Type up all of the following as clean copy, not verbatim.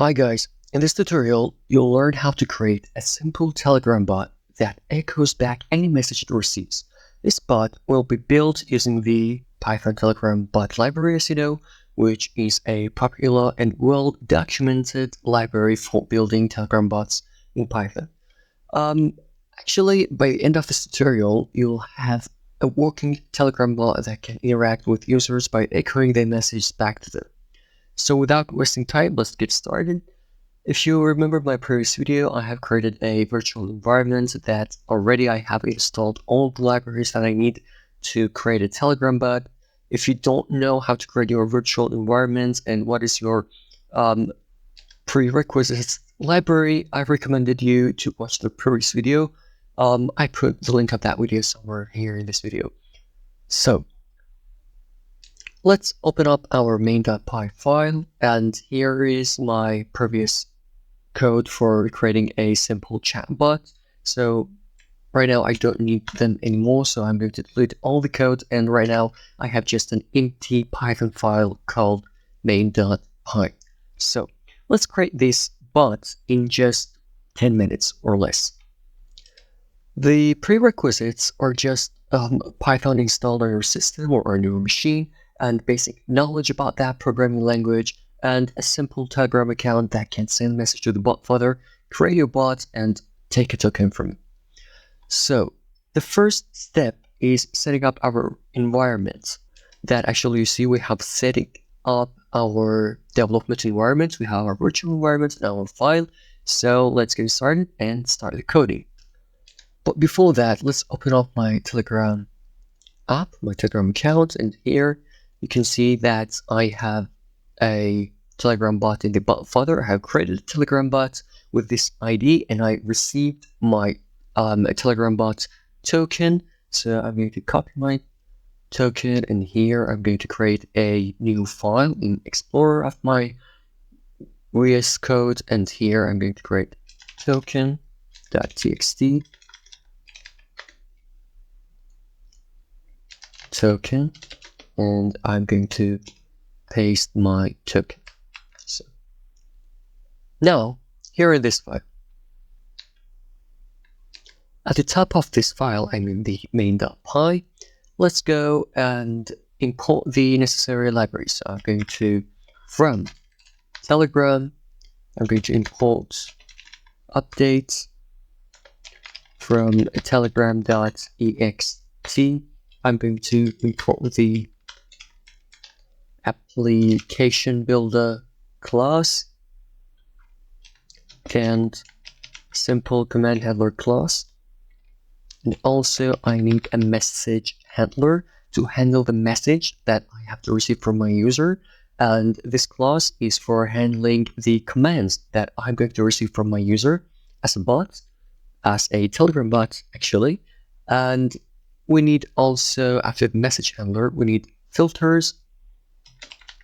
Hi guys, in this tutorial, you'll learn how to create a simple Telegram bot that echoes back any message it receives. This bot will be built using the Python Telegram bot library, as you know, which is a popular and well-documented library for building Telegram bots in Python. Actually, by the end of this tutorial, you'll have a working Telegram bot that can interact with users by echoing their message back to them. So without wasting time, let's get started. If you remember my previous video, I have created a virtual environment that already I have installed all the libraries that I need to create a Telegram bot. If you don't know how to create your virtual environment and what is your prerequisites library, I recommended you to watch the previous video. I put the link of that video somewhere here in this video. So let's open up our main.py file, and here is my previous code for creating a simple chatbot. So right now I don't need them anymore, so I'm going to delete all the code, and right now I have just an empty Python file called main.py. So let's create this bot in just 10 minutes or less. The prerequisites are just Python installed on your system or on your machine, and basic knowledge about that programming language, and a simple Telegram account that can send a message to the bot further, create your bot, and take a token from it. So the first step is setting up our environment. That actually you see we have setting up our development environment, we have our virtual environment and our file. So let's get started and start the coding. But before that, let's open up my Telegram app, my Telegram account, and here you can see that I have a Telegram bot in the bot folder. I have created a Telegram bot with this ID, and I received my Telegram bot token. So I'm going to copy my token, and here I'm going to create a new file in Explorer of my VS Code, and here I'm going to create token.txt. Token, and I'm going to paste my token. So now here in this file, at the top of this file, I'm in the main.py. Let's go and import the necessary libraries. So I'm going to from Telegram, I'm going to import updates from telegram.ext. I'm going to import the application builder class and simple command handler class, and also I need a message handler to handle the message that I have to receive from my user, and this class is for handling the commands that I'm going to receive from my user as a bot, as a Telegram bot actually. And we need also, after the message handler, we need filters.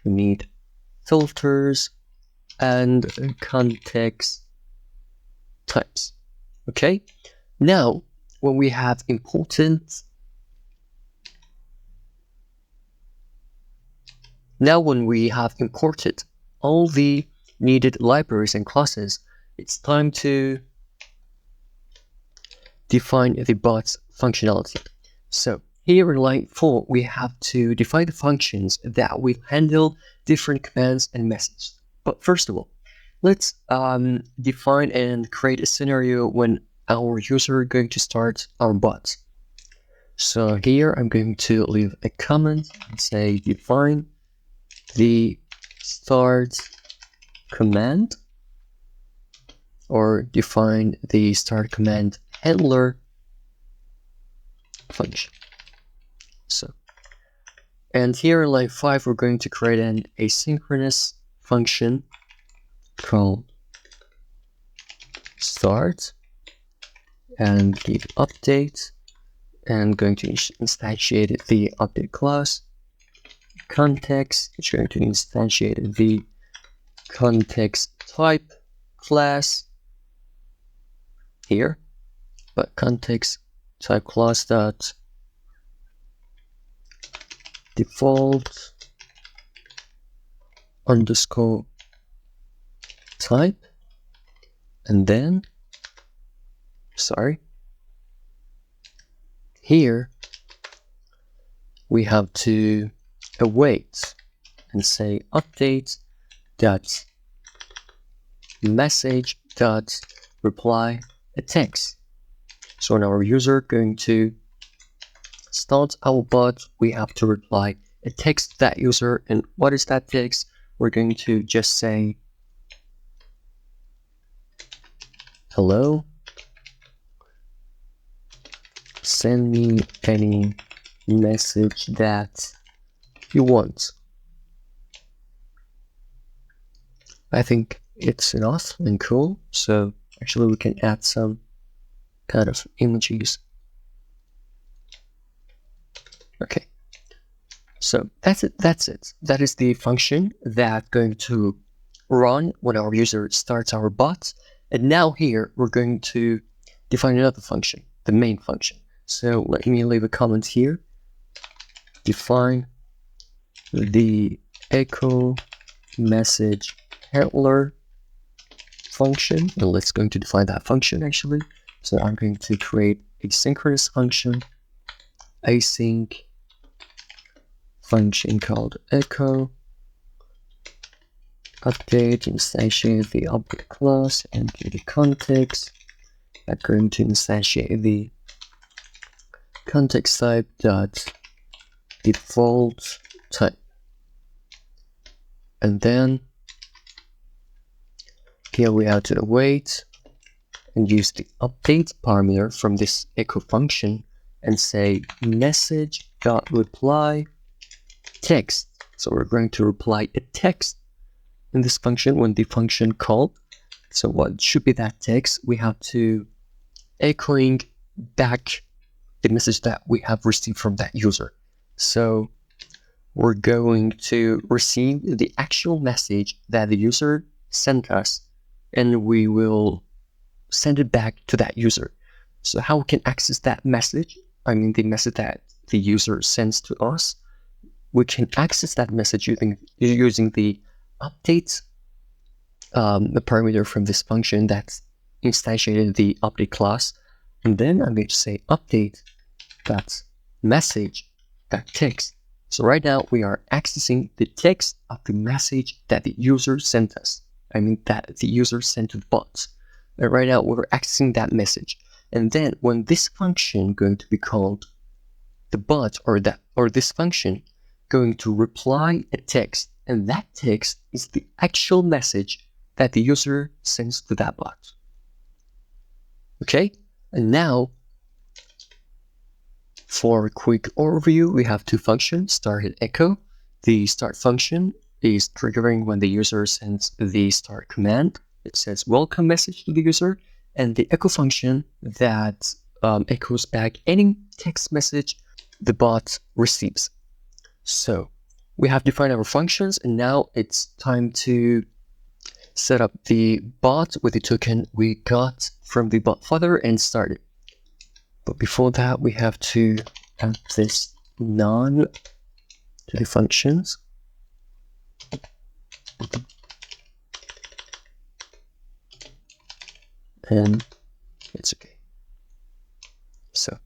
We need filters and context types. Okay. Now, when we have imported all the needed libraries and classes, it's time to define the bot's functionality. So here in line 4, we have to define the functions that will handle different commands and messages. But first of all, let's define and create a scenario when our user is going to start our bot. So here I'm going to leave a comment and say define the start command, or define the start command handler function. So, and here in line 5, we're going to create an asynchronous function called start and give update, and going to instantiate the update class. Context, which is going to instantiate the context type class here, but context type class dot default underscore type, and then, here we have to await and say update dot message dot reply a text. So when our user going to start our bot, we have to reply a text to that user. And what is that text? We're going to just say hello, send me any message that you want. I think it's enough and cool. So actually we can add some kind of images. Okay, so that's it. That is the function that's going to run when our user starts our bot. And now here we're going to define another function, the main function. So let me leave a comment here. Define the echo message handler function, and let's going to define that function actually. So I'm going to create a synchronous function, async function called echo update, instantiate the object class and give the context. I'm going to instantiate the context type dot default type, and then here we have to await and use the update parameter from this echo function and say message dot reply text. So we're going to reply a text in this function when the function called. So what should be that text? We have to echoing back the message that we have received from that user. So we're going to receive the actual message that the user sent us, and we will send it back to that user. So how we can access that message, I mean the message that the user sends to us, we can access that message using the update the parameter from this function that's instantiated the update class. And then I'm going to say update that message that text. So right now we are accessing the text of the message that the user sent us. I mean that the user sent to the bot. And right now we're accessing that message. And then when this function going to be called, the bot or this function going to reply a text, and that text is the actual message that the user sends to that bot. Okay, and now for a quick overview, we have two functions, start and echo. The start function is triggering when the user sends the start command. It says welcome message to the user, and the echo function that echoes back any text message the bot receives. So we have defined our functions, and now it's time to set up the bot with the token we got from the bot flutter and start it. But before that, we have to add this none to the functions. And it's okay. So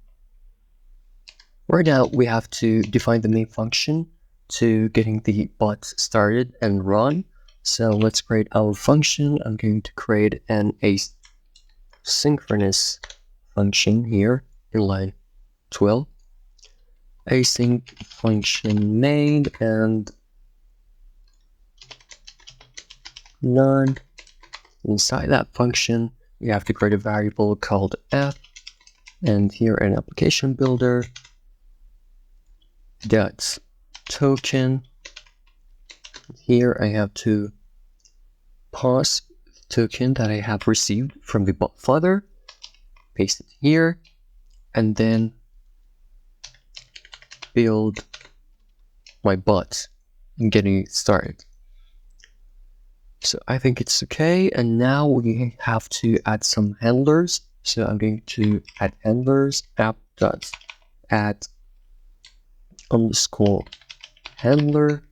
right now we have to define the main function to getting the bot started and run. So let's create our function. I'm going to create an asynchronous function here in line 12. Async function main and none. Inside that function, we have to create a variable called f, and here an application builder dot token. Here I have to pass the token that I have received from the bot flutter, paste it here, and then build my bot and getting it started. So I think it's okay, and now we have to add some handlers. So I'm going to add handlers app.add underscore handler,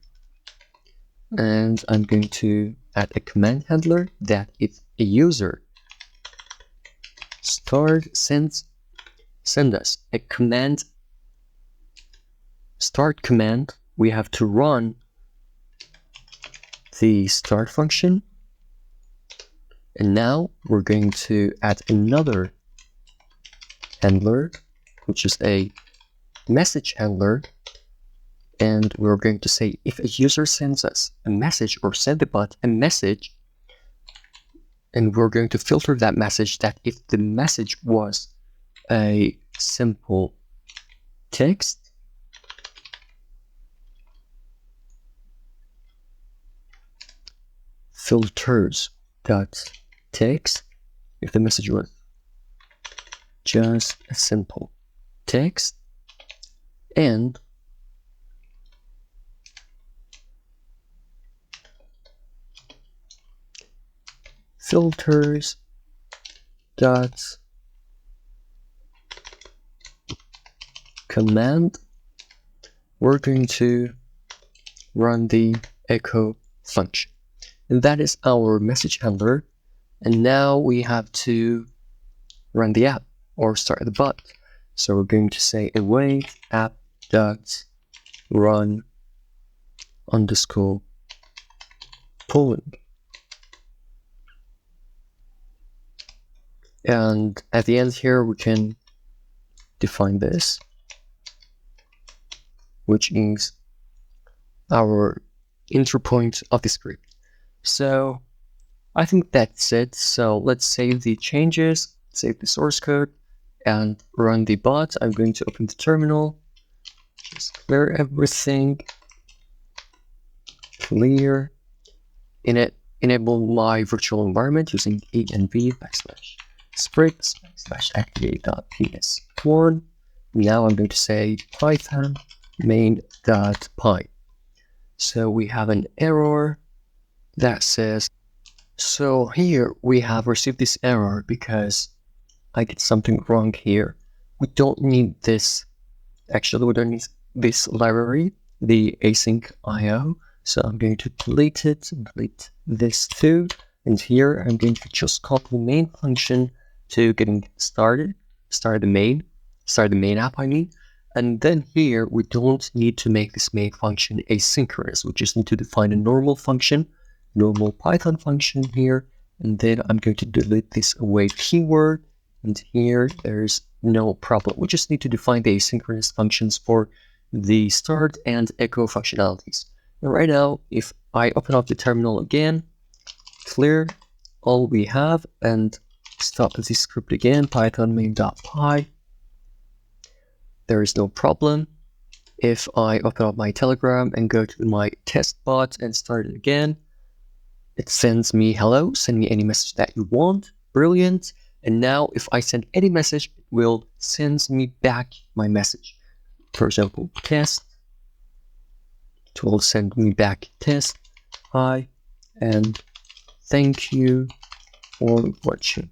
and I'm going to add a command handler that if a user send us a command start command, we have to run the start function. And now we're going to add another handler, which is a message handler. And we're going to say if a user sends us a message or send the bot a message, and we're going to filter that message that if the message was a simple text, filters dot text, if the message was just a simple text, and filters dot command, we're going to run the echo function. And that is our message handler. And now we have to run the app or start the bot. So we're going to say await app dot run underscore polling. And at the end here, we can define this, which is our entry point of the script. So I think that's it. So let's save the changes, save the source code, and run the bot. I'm going to open the terminal, just clear everything, clear, enable my virtual environment using env /scripts /activate.ps1. Now I'm going to say python main.py. So we have an error that says, so here we have received this error because I did something wrong here. We don't need this. Actually, we don't need this library, the async IO. So I'm going to delete it, delete this too. And here I'm going to just copy the main function to getting started, start the main app, I mean. And then here we don't need to make this main function asynchronous. We just need to define a normal function, normal Python function here. And then I'm going to delete this await keyword. And here there's no problem. We just need to define the asynchronous functions for the start and echo functionalities. And right now, if I open up the terminal again, clear all we have and stop the script again, python main.py, there is no problem. If I open up my Telegram and go to my test bot and start it again, it sends me hello, send me any message that you want, brilliant. And now if I send any message, it will send me back my message. For example, test, it will send me back test, hi, and thank you for watching.